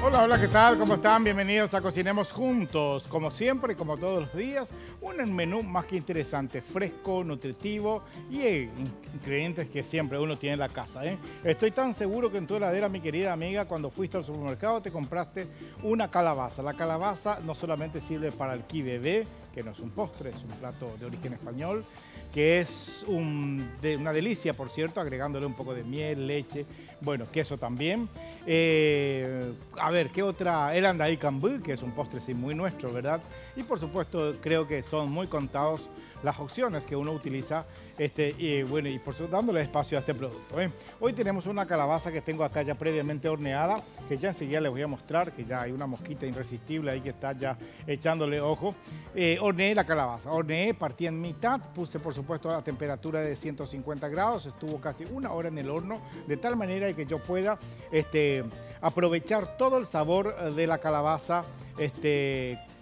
Hola, hola, ¿qué tal? ¿Cómo están? Bienvenidos a Cocinemos Juntos. Como siempre, como todos los días, un menú más que interesante, fresco, nutritivo y ingredientes que siempre uno tiene en la casa. Estoy tan seguro que en tu heladera, mi querida amiga, cuando fuiste al supermercado te compraste una calabaza. La calabaza no solamente sirve para el kibebé, que no es un postre, es un plato de origen español, que es una delicia, por cierto, agregándole un poco de miel, leche, bueno, queso también. A ver, ¿qué otra? El andai cambú, que es un postre sí, muy nuestro, ¿verdad? Y por supuesto, creo que son muy contados las opciones que uno utiliza y por eso dándole espacio a este producto. Hoy tenemos una calabaza que tengo acá ya previamente horneada, que ya enseguida les voy a mostrar, que ya hay una mosquita irresistible ahí que está ya echándole ojo. Horneé la calabaza, partí en mitad, puse por supuesto a temperatura de 150 grados, estuvo casi una hora en el horno, de tal manera que yo pueda aprovechar todo el sabor de la calabaza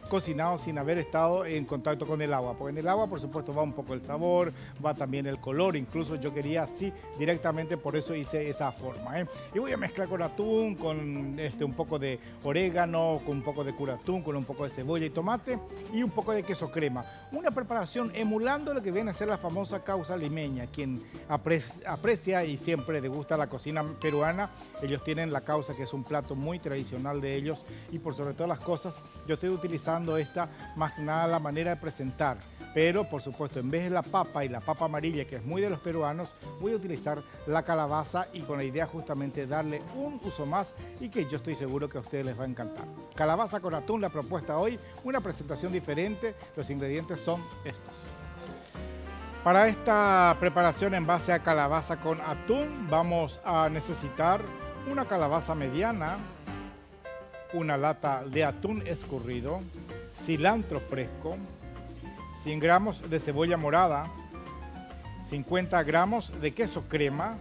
cocinado sin haber estado en contacto con el agua, porque en el agua por supuesto va un poco el sabor, va también el color, incluso yo quería así directamente, por eso hice esa forma. Y voy a mezclar con atún, con un poco de orégano, con un poco de curatún, con un poco de cebolla y tomate y un poco de queso crema. Una preparación emulando lo que viene a ser la famosa causa limeña. Quien aprecia y siempre le gusta la cocina peruana, ellos tienen la causa, que es un plato muy tradicional de ellos, y por sobre todas las cosas yo estoy utilizando esta más que nada la manera de presentar, pero por supuesto en vez de la papa y la papa amarilla, que es muy de los peruanos, voy a utilizar la calabaza y con la idea justamente de darle un uso más y que yo estoy seguro que a ustedes les va a encantar. Calabaza con atún, la propuesta hoy, una presentación diferente, los ingredientes son estos. Para esta preparación en base a calabaza con atún vamos a necesitar una calabaza mediana, una lata de atún escurrido, cilantro fresco, 100 gramos de cebolla morada, 50 gramos de queso crema,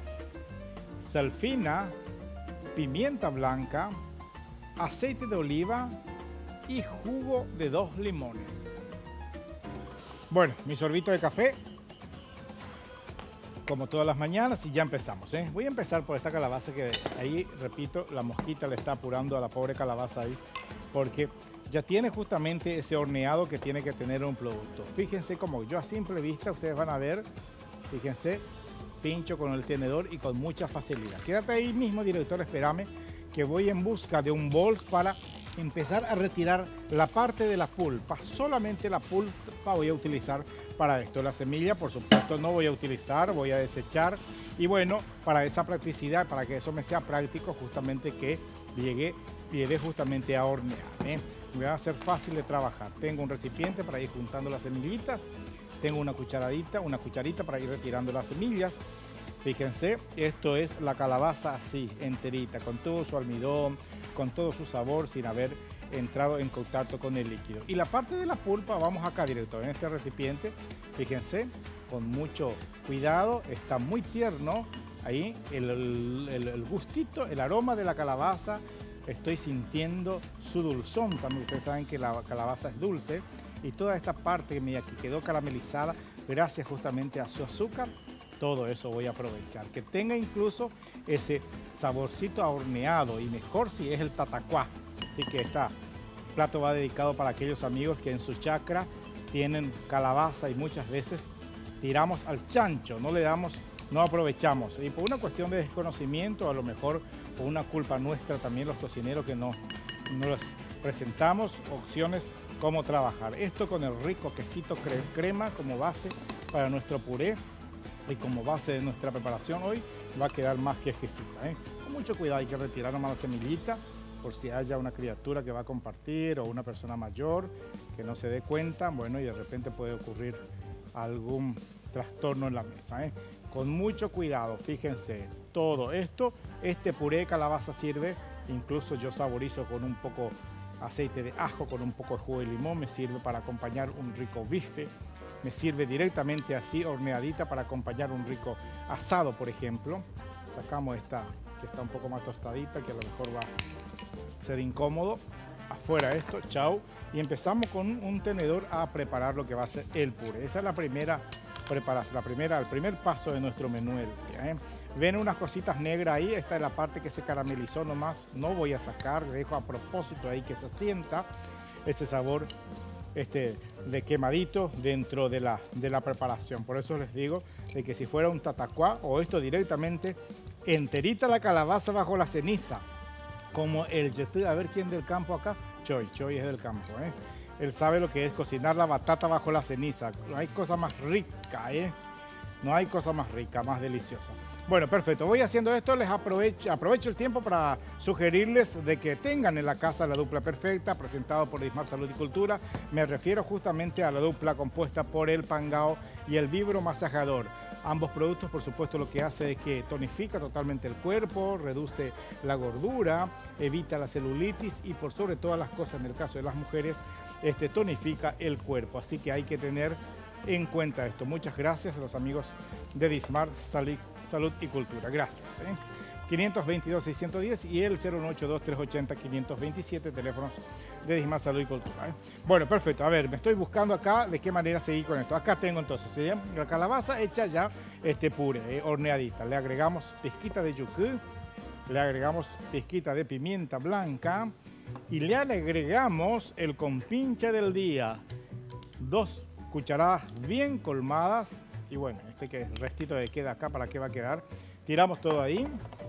sal fina, pimienta blanca, aceite de oliva y jugo de 2 limones. Bueno, mi sorbito de café, como todas las mañanas, y ya empezamos. Voy a empezar por esta calabaza que ahí, repito, la mosquita le está apurando a la pobre calabaza ahí, porque ya tiene justamente ese horneado que tiene que tener un producto. Fíjense como yo a simple vista, ustedes van a ver, fíjense, pincho con el tenedor y con mucha facilidad. Quédate ahí mismo, director, espérame, que voy en busca de un bol para empezar a retirar la parte de la pulpa. Solamente la pulpa voy a utilizar para esto. La semilla, por supuesto, no voy a utilizar, voy a desechar. Y bueno, para esa practicidad, para que eso me sea práctico, justamente que llegue justamente a hornear. Me va a ser fácil de trabajar. Tengo un recipiente para ir juntando las semillitas. Tengo una cucharita para ir retirando las semillas. Fíjense, esto es la calabaza así, enterita, con todo su almidón, con todo su sabor, sin haber entrado en contacto con el líquido. Y la parte de la pulpa, vamos acá directo, en este recipiente, fíjense, con mucho cuidado, está muy tierno, ahí el gustito, el aroma de la calabaza, estoy sintiendo su dulzón, también ustedes saben que la calabaza es dulce, y toda esta parte que quedó caramelizada, gracias justamente a su azúcar, todo eso voy a aprovechar. Que tenga incluso ese saborcito a horneado y mejor si es el tatacuá. Así que este plato va dedicado para aquellos amigos que en su chacra tienen calabaza y muchas veces tiramos al chancho, no aprovechamos. Y por una cuestión de desconocimiento, a lo mejor por una culpa nuestra también los cocineros que no les presentamos opciones cómo trabajar. Esto con el rico quesito crema como base para nuestro puré. Y como base de nuestra preparación hoy va a quedar más que exquisita. Con mucho cuidado hay que retirar nomás la semillita por si haya una criatura que va a compartir o una persona mayor que no se dé cuenta, bueno, y de repente puede ocurrir algún trastorno en la mesa. Con mucho cuidado, fíjense, todo esto, este puré de calabaza sirve, incluso yo saborizo con un poco aceite de ajo, con un poco de jugo de limón, me sirve para acompañar un rico bife. Me sirve directamente así, horneadita, para acompañar un rico asado, por ejemplo. Sacamos esta, que está un poco más tostadita, que a lo mejor va a ser incómodo. Afuera esto, chau. Y empezamos con un tenedor a preparar lo que va a ser el puré. Esa es la primera preparación, el primer paso de nuestro menú del día. Ven unas cositas negras ahí, esta es la parte que se caramelizó nomás, no voy a sacar, dejo a propósito ahí que se sienta ese sabor de quemadito dentro de la preparación. Por eso les digo de que si fuera un tatacuá o esto directamente enterita la calabaza bajo la ceniza, como el yetú, a ver quién del campo acá, Choy es del campo, ¿eh? Él sabe lo que es cocinar la batata bajo la ceniza, no hay cosa más rica, ¿eh? No hay cosa más rica, más deliciosa. Bueno, perfecto. Voy haciendo esto, les aprovecho el tiempo para sugerirles de que tengan en la casa la dupla perfecta, presentado por Dismar Salud y Cultura. Me refiero justamente a la dupla compuesta por el Pangao y el Vibro Masajador. Ambos productos, por supuesto, lo que hace es que tonifica totalmente el cuerpo, reduce la gordura, evita la celulitis y por sobre todas las cosas, en el caso de las mujeres, tonifica el cuerpo. Así que hay que tener en cuenta esto. Muchas gracias a los amigos de Dismar Salud y Cultura. Gracias. 522-610 y el 0182380-527, teléfonos de Dismar Salud y Cultura. Bueno, perfecto. A ver, me estoy buscando acá de qué manera seguir con esto. Acá tengo entonces la calabaza hecha ya puré, horneadita. Le agregamos pizquita de yucú, le agregamos pizquita de pimienta blanca y le agregamos el compinche del día. 2 cucharadas bien colmadas y bueno, que restito que queda acá, ¿para qué va a quedar? Tiramos todo ahí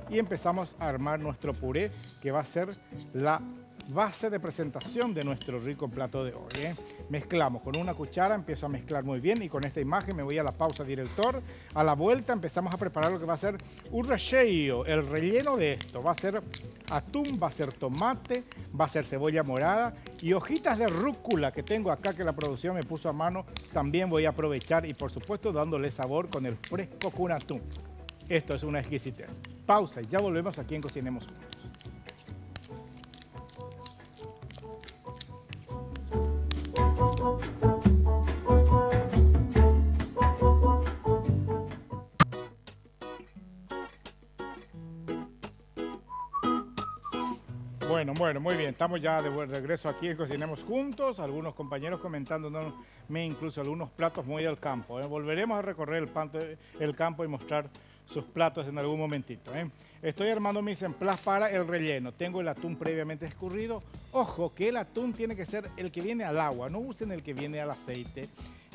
y empezamos a armar nuestro puré que va a ser la base de presentación de nuestro rico plato de hoy, ¿eh? Mezclamos con una cuchara, empiezo a mezclar muy bien y con esta imagen me voy a la pausa, director. A la vuelta empezamos a preparar lo que va a ser un relleno. El relleno de esto va a ser atún, va a ser tomate, va a ser cebolla morada y hojitas de rúcula que tengo acá que la producción me puso a mano. También voy a aprovechar y por supuesto dándole sabor con el fresco con atún. Esto es una exquisitez. Pausa y ya volvemos aquí en Cocinemos Juntos. Bueno, muy bien, estamos ya de regreso aquí en Cocinemos Juntos, algunos compañeros comentándonos incluso algunos platos muy del campo, ¿eh? Volveremos a recorrer el campo y mostrar sus platos en algún momentito, ¿eh? Estoy armando mis emplas para el relleno, tengo el atún previamente escurrido. Ojo que el atún tiene que ser el que viene al agua, no usen el que viene al aceite.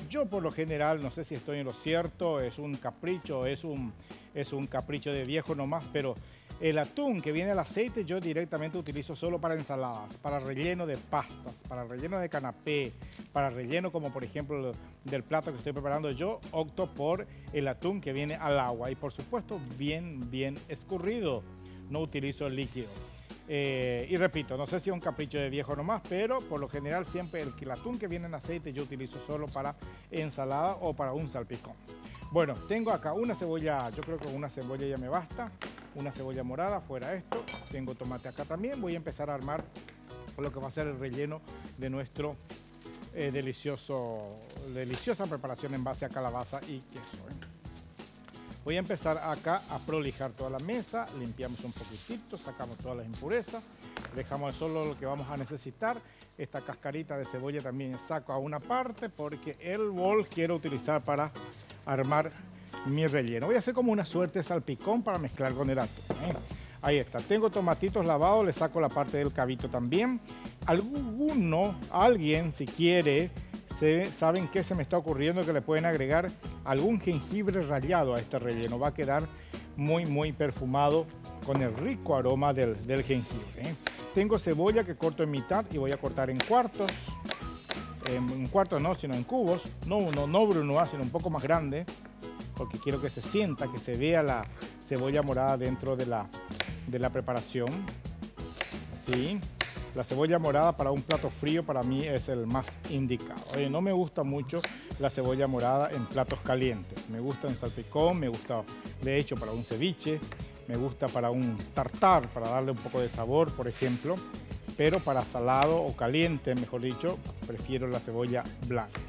Yo por lo general, no sé si estoy en lo cierto, es un capricho, es un capricho de viejo nomás, pero el atún que viene al aceite yo directamente utilizo solo para ensaladas, para relleno de pastas, para relleno de canapé, para relleno como por ejemplo del plato que estoy preparando yo, opto por el atún que viene al agua y por supuesto bien escurrido, no utilizo el líquido. Y repito, no sé si es un capricho de viejo nomás, pero por lo general siempre el atún que viene en aceite yo utilizo solo para ensalada o para un salpicón. Bueno, tengo acá una cebolla, yo creo que con una cebolla ya me basta. Una cebolla morada, fuera esto. Tengo tomate acá también. Voy a empezar a armar lo que va a ser el relleno de nuestro deliciosa preparación en base a calabaza y queso, ¿eh? Voy a empezar acá a prolijar toda la mesa. Limpiamos un poquitito, sacamos todas las impurezas. Dejamos solo lo que vamos a necesitar. Esta cascarita de cebolla también saco a una parte porque el bol quiero utilizar para armar mi relleno. Voy a hacer como una suerte de salpicón para mezclar con el atún, ¿eh? Ahí está. Tengo tomatitos lavados, le saco la parte del cabito también. Alguien si quiere, saben que se me está ocurriendo que le pueden agregar algún jengibre rallado a este relleno. Va a quedar muy perfumado con el rico aroma del jengibre, ¿eh? Tengo cebolla que corto en mitad y voy a cortar en cuartos. En cuartos no, sino en cubos. No brunoise, sino un poco más grande, porque quiero que se sienta, que se vea la cebolla morada dentro de la preparación. Así. La cebolla morada para un plato frío para mí es el más indicado. No me gusta mucho la cebolla morada en platos calientes. Me gusta en salpicón, me gusta de hecho para un ceviche, me gusta para un tartar, para darle un poco de sabor, por ejemplo. Pero para salado o caliente, mejor dicho, prefiero la cebolla blanca.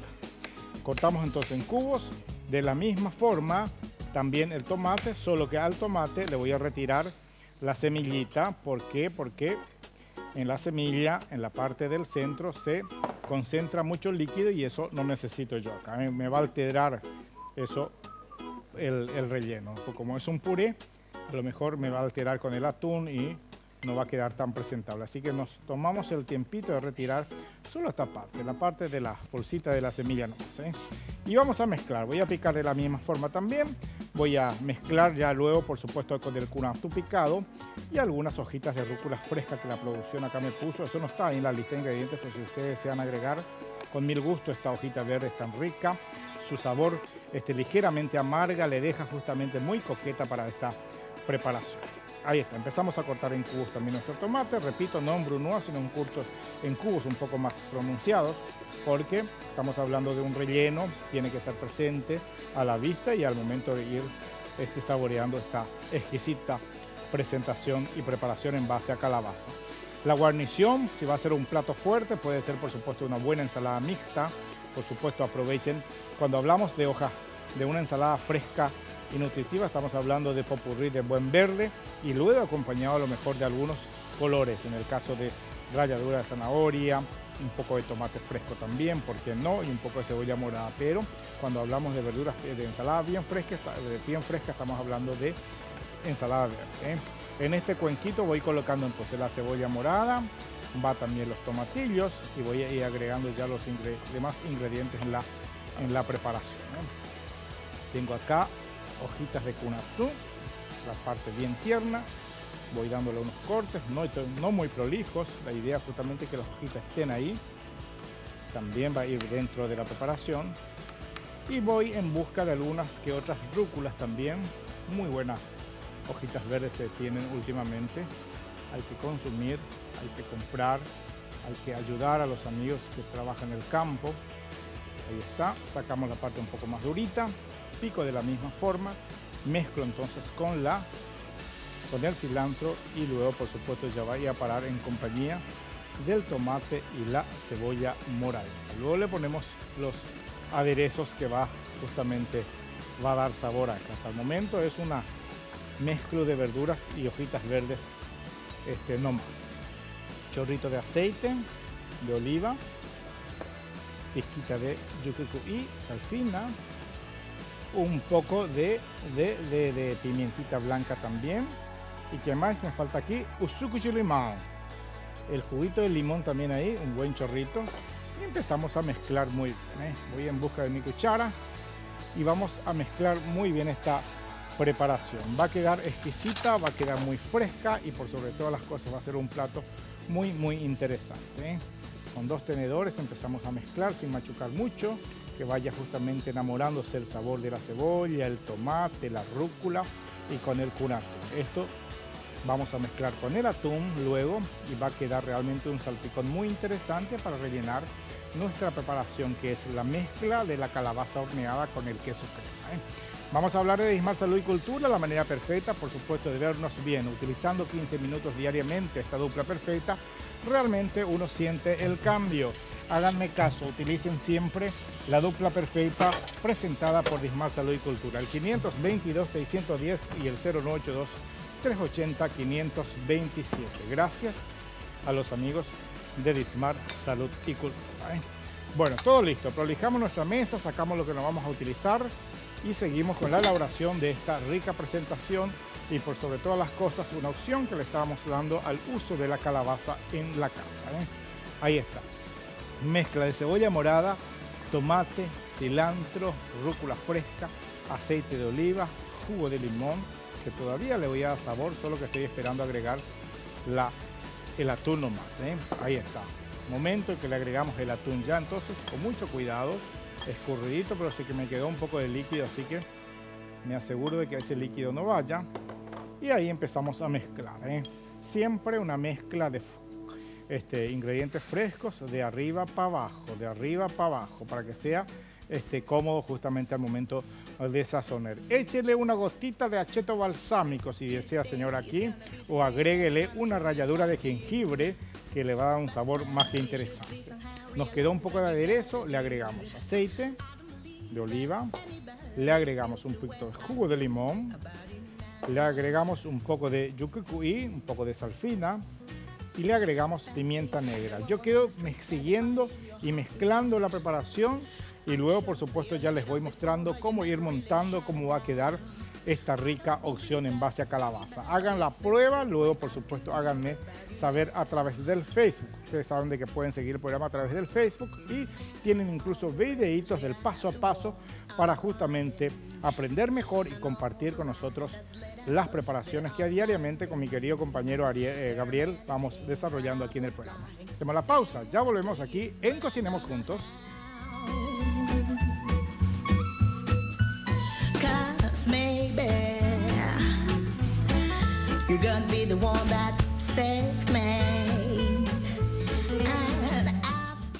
Cortamos entonces en cubos. De la misma forma, también el tomate, solo que al tomate le voy a retirar la semillita. ¿Por qué? Porque en la semilla, en la parte del centro, se concentra mucho líquido y eso no necesito yo acá. Me va a alterar eso el relleno. Como es un puré, a lo mejor me va a alterar con el atún y no va a quedar tan presentable. Así que nos tomamos el tiempito de retirar solo esta parte, la parte de la bolsita de la semilla nomás, ¿eh? Y vamos a mezclar. Voy a picar de la misma forma también. Voy a mezclar ya luego, por supuesto, con el curanto picado y algunas hojitas de rúcula fresca que la producción acá me puso. Eso no está ahí en la lista de ingredientes, pero si ustedes desean agregar, con mil gusto, esta hojita verde es tan rica. Su sabor ligeramente amarga le deja justamente muy coqueta para esta preparación. Ahí está, empezamos a cortar en cubos también nuestro tomate. Repito, no en brunoise, sino en cubos un poco más pronunciados, porque estamos hablando de un relleno, tiene que estar presente a la vista y al momento de ir saboreando esta exquisita presentación y preparación en base a calabaza. La guarnición, si va a ser un plato fuerte, puede ser por supuesto una buena ensalada mixta. Por supuesto, aprovechen. Cuando hablamos de hojas de una ensalada fresca y nutritiva, estamos hablando de popurrí de buen verde y luego acompañado a lo mejor de algunos colores, en el caso de ralladura de zanahoria, un poco de tomate fresco también, ¿por qué no? Y un poco de cebolla morada. Pero cuando hablamos de verduras, de ensalada bien fresca, estamos hablando de ensalada verde, ¿eh? En este cuenquito voy colocando entonces la cebolla morada, va también los tomatillos y voy a ir agregando ya los demás ingredientes en la preparación, ¿eh? Tengo acá hojitas de kunatú, la parte bien tierna. Voy dándole unos cortes, no muy prolijos. La idea es justamente que las hojitas estén ahí. También va a ir dentro de la preparación. Y voy en busca de algunas que otras rúculas también. Muy buenas hojitas verdes se tienen últimamente. Hay que consumir, hay que comprar, hay que ayudar a los amigos que trabajan en el campo. Ahí está, sacamos la parte un poco más durita. Pico de la misma forma. Mezclo entonces con el cilantro y luego por supuesto ya vaya a parar en compañía del tomate y la cebolla morada. Luego le ponemos los aderezos que va a dar sabor acá. Hasta el momento es una mezcla de verduras y hojitas verdes, no más. Chorrito de aceite de oliva, pizquita de yucucuí, sal fina, un poco de pimientita blanca también. ¿Y qué más me falta aquí? Usukuchi limón. El juguito de limón también ahí, un buen chorrito. Y empezamos a mezclar muy bien, ¿eh? Voy en busca de mi cuchara y vamos a mezclar muy bien esta preparación. Va a quedar exquisita, va a quedar muy fresca y por sobre todas las cosas va a ser un plato muy interesante, ¿eh? Con dos tenedores empezamos a mezclar sin machucar mucho, que vaya justamente enamorándose el sabor de la cebolla, el tomate, la rúcula y con el kunatú. Esto vamos a mezclar con el atún luego y va a quedar realmente un salpicón muy interesante para rellenar nuestra preparación, que es la mezcla de la calabaza horneada con el queso crema, ¿eh? Vamos a hablar de Dismar Salud y Cultura, la manera perfecta, por supuesto, de vernos bien. Utilizando 15 minutos diariamente esta dupla perfecta, realmente uno siente el cambio. Háganme caso, utilicen siempre la dupla perfecta presentada por Dismar Salud y Cultura. El 522-610 y el 0982-380-527. Gracias a los amigos de Dismar Salud y Cultura, ¿eh? Bueno, todo listo. Prolijamos nuestra mesa, sacamos lo que nos vamos a utilizar y seguimos con la elaboración de esta rica presentación y por sobre todas las cosas una opción que le estábamos dando al uso de la calabaza en la casa, ¿eh? Ahí está. Mezcla de cebolla morada, tomate, cilantro, rúcula fresca, aceite de oliva, jugo de limón, que todavía le voy a dar sabor, solo que estoy esperando agregar el atún nomás, ¿eh? Ahí está. Momento en que le agregamos el atún ya, entonces con mucho cuidado, escurridito, pero sí que me quedó un poco de líquido, así que me aseguro de que ese líquido no vaya. Y ahí empezamos a mezclar, ¿eh? Siempre una mezcla de ingredientes frescos de arriba para abajo, para que sea cómodo justamente al momento de sazonar. Échele una gotita de acheto balsámico si desea, señor, aquí, o agréguele una ralladura de jengibre que le va a dar un sabor más que interesante. Nos quedó un poco de aderezo, le agregamos aceite de oliva, le agregamos un poquito de jugo de limón, le agregamos un poco de yucucuí, un poco de sal fina y le agregamos pimienta negra. Yo quedo siguiendo y mezclando la preparación y luego por supuesto ya les voy mostrando cómo ir montando, cómo va a quedar esta rica opción en base a calabaza. Hagan la prueba, luego por supuesto háganme saber a través del Facebook. Ustedes saben de que pueden seguir el programa a través del Facebook y tienen incluso videitos del paso a paso para justamente aprender mejor y compartir con nosotros las preparaciones que diariamente con mi querido compañero Gabriel vamos desarrollando aquí en el programa. Hacemos la pausa, ya volvemos aquí en Cocinemos Juntos. Maybe you're gonna be the one that saved me. And after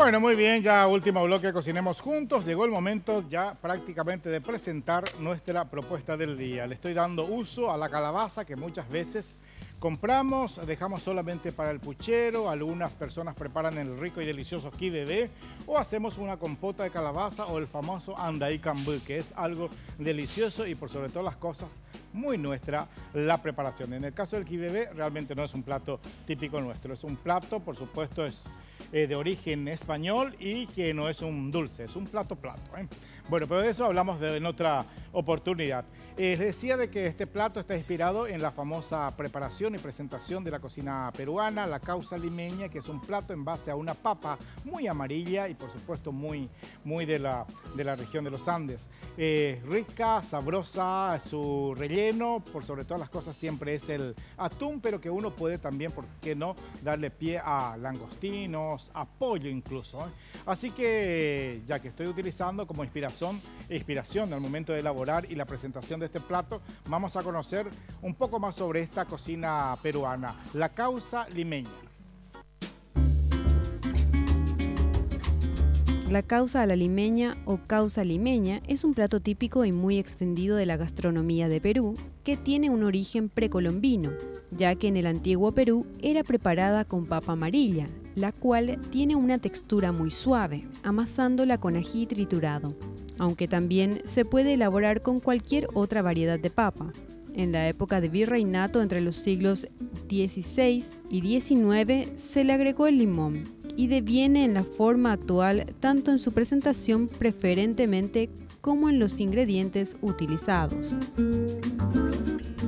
Bueno, muy bien, ya último bloque Cocinemos Juntos. Llegó el momento ya prácticamente de presentar nuestra propuesta del día. Le estoy dando uso a la calabaza que muchas veces compramos, dejamos solamente para el puchero. Algunas personas preparan el rico y delicioso qui bebé o hacemos una compota de calabaza o el famoso andaí cambú, que es algo delicioso y por sobre todas las cosas muy nuestra la preparación. En el caso del qui bebé realmente no es un plato típico nuestro, es un plato, por supuesto, es de origen español y que no es un dulce, es un plato. Bueno, pero de eso hablamos en otra oportunidad. Les decía de que este plato está inspirado en la famosa preparación y presentación de la cocina peruana, la causa limeña, que es un plato en base a una papa muy amarilla y por supuesto muy de la región de los Andes. Rica, sabrosa, su relleno, por sobre todas las cosas siempre es el atún, pero que uno puede también, ¿por qué no?, darle pie a langostinos, a pollo incluso. Así que ya que estoy utilizando como inspiración al momento de elaborar y la presentación de este plato, vamos a conocer un poco más sobre esta cocina peruana, la causa limeña. La causa a la limeña o causa limeña es un plato típico y muy extendido de la gastronomía de Perú que tiene un origen precolombino, ya que en el antiguo Perú era preparada con papa amarilla, la cual tiene una textura muy suave, amasándola con ají triturado, aunque también se puede elaborar con cualquier otra variedad de papa. En la época de virreinato entre los siglos XVI y XIX se le agregó el limón y deviene en la forma actual tanto en su presentación preferentemente como en los ingredientes utilizados.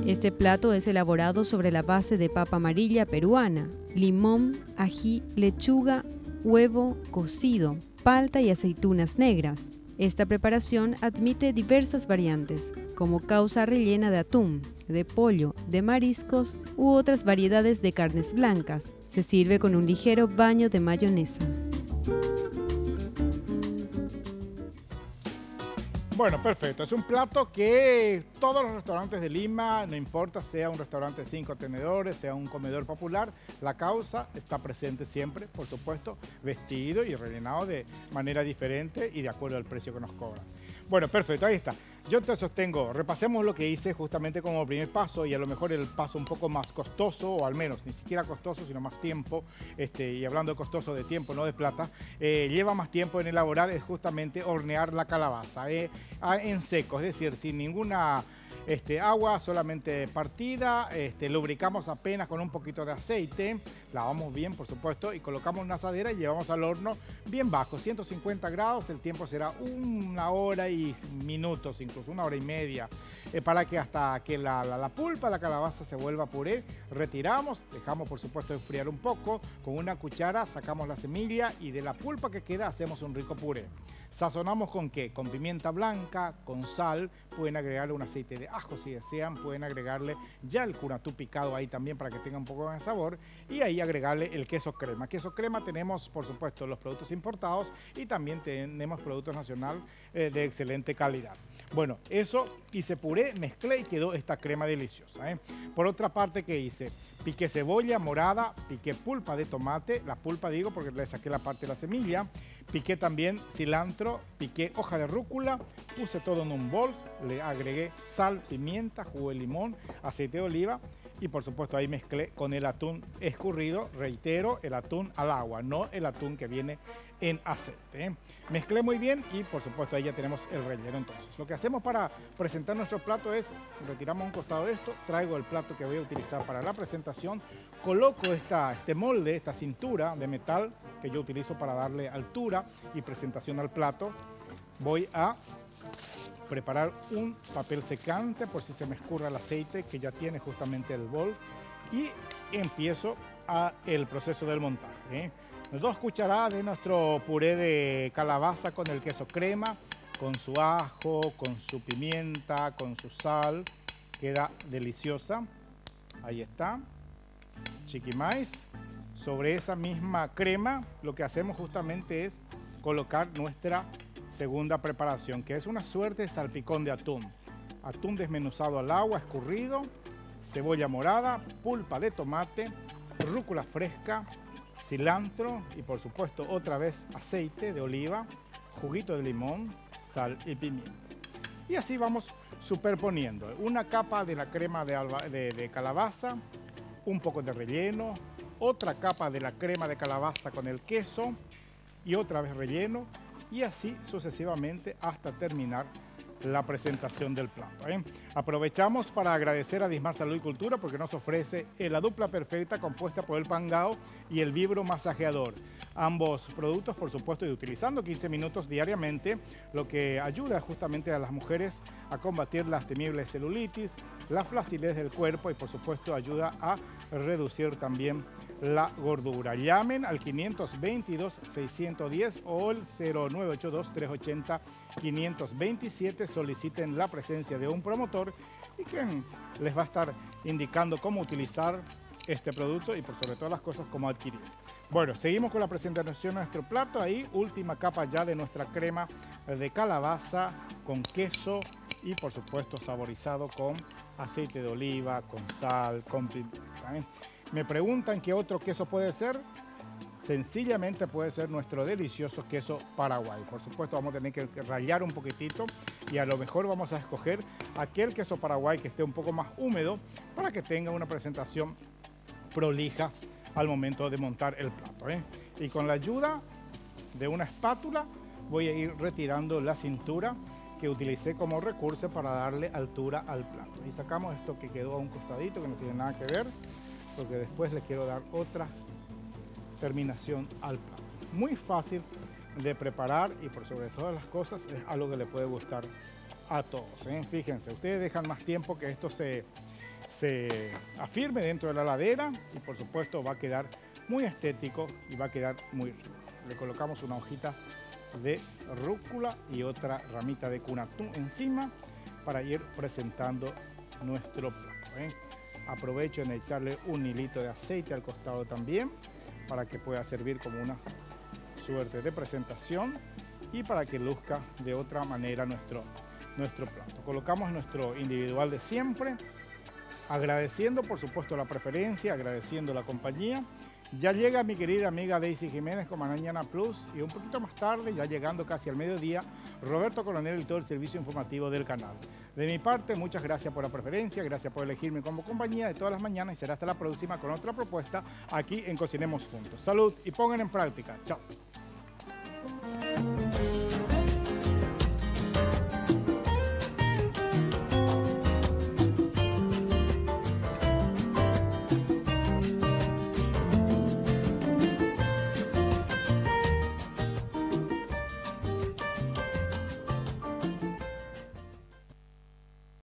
Este plato es elaborado sobre la base de papa amarilla peruana, limón, ají, lechuga, huevo cocido, palta y aceitunas negras. Esta preparación admite diversas variantes, como causa rellena de atún, de pollo, de mariscos u otras variedades de carnes blancas. Se sirve con un ligero baño de mayonesa. Bueno, perfecto. Es un plato que todos los restaurantes de Lima, no importa, sea un restaurante de 5 tenedores, sea un comedor popular, la causa está presente siempre, por supuesto, vestido y rellenado de manera diferente y de acuerdo al precio que nos cobran. Bueno, perfecto, ahí está. Yo te sostengo, repasemos lo que hice justamente como primer paso y a lo mejor el paso un poco más costoso, o al menos ni siquiera costoso, sino más tiempo, y hablando de costoso de tiempo, no de plata, lleva más tiempo en elaborar, es justamente hornear la calabaza en seco, es decir, sin ninguna agua, solamente partida, lubricamos apenas con un poquito de aceite, lavamos bien por supuesto y colocamos una asadera y llevamos al horno bien bajo, 150 grados, el tiempo será 1 hora y minutos, incluso 1 hora y media, para que hasta que la pulpa de la calabaza se vuelva puré, retiramos, dejamos por supuesto enfriar un poco, con una cuchara sacamos la semilla y de la pulpa que queda hacemos un rico puré. Sazonamos con ¿qué? Con pimienta blanca, con sal, pueden agregarle un aceite de ajo si desean, pueden agregarle ya el curatú picado ahí también para que tenga un poco de sabor y ahí agregarle el queso crema. Queso crema tenemos por supuesto los productos importados y también tenemos productos nacional de excelente calidad. Bueno, eso hice puré, mezclé y quedó esta crema deliciosa. Por otra parte, ¿qué hice? Piqué cebolla morada, piqué pulpa de tomate, la pulpa digo porque le saqué la parte de la semilla, piqué también cilantro, piqué hoja de rúcula, puse todo en un bol, le agregué sal, pimienta, jugo de limón, aceite de oliva y por supuesto ahí mezclé con el atún escurrido, reitero, el atún al agua, no el atún que viene en aceite, ¿eh? Mezclé muy bien y por supuesto ahí ya tenemos el relleno. Entonces lo que hacemos para presentar nuestro plato es, retiramos un costado de esto, traigo el plato que voy a utilizar para la presentación, coloco este molde, esta cintura de metal que yo utilizo para darle altura y presentación al plato. Voy a preparar un papel secante por si se me escurre el aceite que ya tiene justamente el bol y empiezo el proceso del montaje, ¿eh? 2 cucharadas de nuestro puré de calabaza con el queso crema, con su ajo, con su pimienta, con su sal, queda deliciosa. Ahí está, chiquimais. Sobre esa misma crema lo que hacemos justamente es colocar nuestra segunda preparación, que es una suerte de salpicón de atún. Atún desmenuzado al agua, escurrido, cebolla morada, pulpa de tomate, rúcula fresca, cilantro y por supuesto otra vez aceite de oliva, juguito de limón, sal y pimienta. Y así vamos superponiendo una capa de la crema de calabaza, un poco de relleno, otra capa de la crema de calabaza con el queso y otra vez relleno y así sucesivamente hasta terminar la presentación del plato, ¿eh? Aprovechamos para agradecer a Dismar Salud y Cultura porque nos ofrece la dupla perfecta compuesta por el Pangao y el Vibro Masajeador. Ambos productos, por supuesto, y utilizando 15 minutos diariamente, lo que ayuda justamente a las mujeres a combatir las temibles celulitis, la flacidez del cuerpo y, por supuesto, ayuda a reducir también la gordura. Llamen al 522-610 o el 0982-380-527. Soliciten la presencia de un promotor y quien les va a estar indicando cómo utilizar este producto y por sobre todas las cosas cómo adquirir. Bueno, seguimos con la presentación de nuestro plato. Ahí, última capa ya de nuestra crema de calabaza con queso y por supuesto saborizado con aceite de oliva, con sal, con pimienta, ¿eh? Me preguntan qué otro queso puede ser. Sencillamente puede ser nuestro delicioso queso Paraguay. Por supuesto vamos a tener que rallar un poquitito y a lo mejor vamos a escoger aquel queso Paraguay que esté un poco más húmedo para que tenga una presentación prolija al momento de montar el plato, ¿eh? Y con la ayuda de una espátula voy a ir retirando la cintura que utilicé como recurso para darle altura al plato. Y sacamos esto que quedó a un costadito que no tiene nada que ver, porque después le quiero dar otra terminación al plato. Muy fácil de preparar y por sobre todas las cosas es algo que le puede gustar a todos, ¿eh? Fíjense, ustedes dejan más tiempo que esto se afirme dentro de la heladera y por supuesto va a quedar muy estético y va a quedar muy rico. Le colocamos una hojita de rúcula y otra ramita de cunatún encima para ir presentando nuestro plato, ¿eh? Aprovecho en echarle un hilito de aceite al costado también para que pueda servir como una suerte de presentación y para que luzca de otra manera nuestro plato. Colocamos nuestro individual de siempre, agradeciendo por supuesto la preferencia, agradeciendo la compañía. Ya llega mi querida amiga Daisy Jiménez con Mañana Plus y un poquito más tarde, ya llegando casi al mediodía, Roberto Coronel y todo el servicio informativo del canal. De mi parte, muchas gracias por la preferencia, gracias por elegirme como compañía de todas las mañanas y será hasta la próxima con otra propuesta aquí en Cocinemos Juntos. Salud y pongan en práctica. Chao.